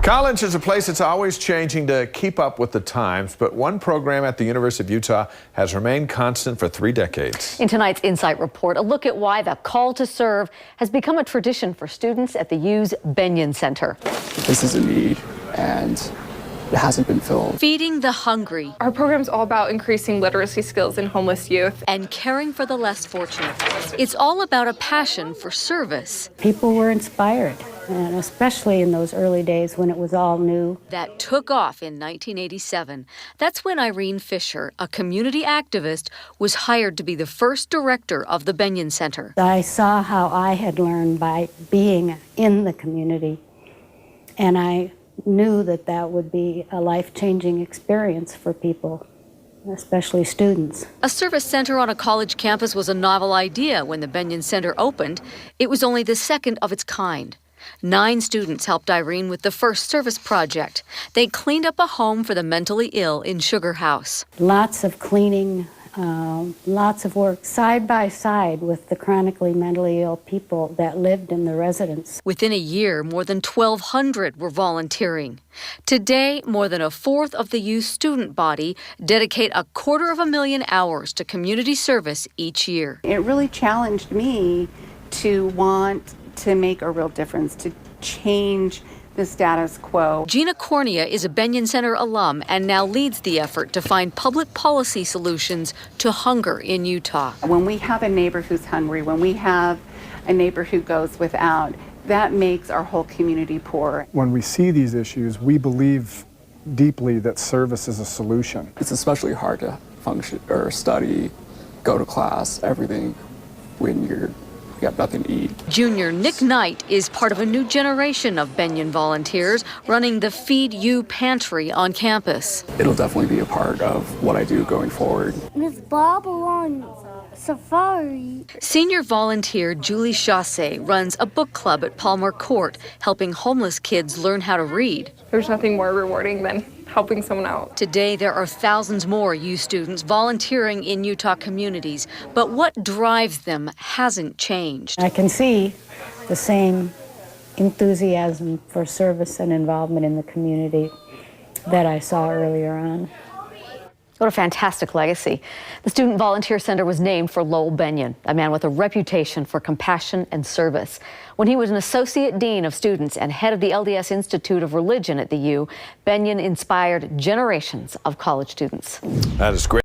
College is a place that's always changing to keep up with the times, but one program at the University of Utah has remained constant for 3 decades. In tonight's Insight Report, a look at why the call to serve has become a tradition for students at the U's Bennion Center. This is a need, and it hasn't been filled. Feeding the hungry. Our program's all about increasing literacy skills in homeless youth. And caring for the less fortunate. It's all about a passion for service. People were inspired, and especially in those early days when it was all new. That took off in 1987. That's when Irene Fisher, a community activist, was hired to be the first director of the Bennion Center. I saw how I had learned by being in the community, and I knew that that would be a life-changing experience for people, especially students. A service center on a college campus was a novel idea when the Bennion Center opened. It was only the second of its kind. 9 students helped Irene with the first service project. They cleaned up a home for the mentally ill in Sugar House. Lots of cleaning, lots of work side by side with the chronically mentally ill people that lived in the residence. Within a year, more than 1,200 were volunteering. Today, more than a fourth of the U's student body dedicate 250,000 hours to community service each year. It really challenged me to want to make a real difference, to change the status quo. Gina Cornea is a Bennion Center alum and now leads the effort to find public policy solutions to hunger in Utah. When we have a neighbor who's hungry, when we have a neighbor who goes without, that makes our whole community poor. When we see these issues, we believe deeply that service is a solution. It's especially hard to function or study, go to class, everything when you have nothing to eat. Junior Nick Knight is part of a new generation of Bennion volunteers running the Feed You pantry on campus. It'll definitely be a part of what I do going forward. Miss Bob on safari. Senior volunteer Julie Chasse runs a book club at Palmer Court, helping homeless kids learn how to read. There's nothing more rewarding than helping someone out. Today, there are thousands more U students volunteering in Utah communities, but what drives them hasn't changed. I can see the same enthusiasm for service and involvement in the community that I saw earlier on. What a fantastic legacy. The Student Volunteer Center was named for Lowell Bennion, a man with a reputation for compassion and service. When he was an associate dean of students and head of the LDS Institute of Religion at the U, Bennion inspired generations of college students. That is great.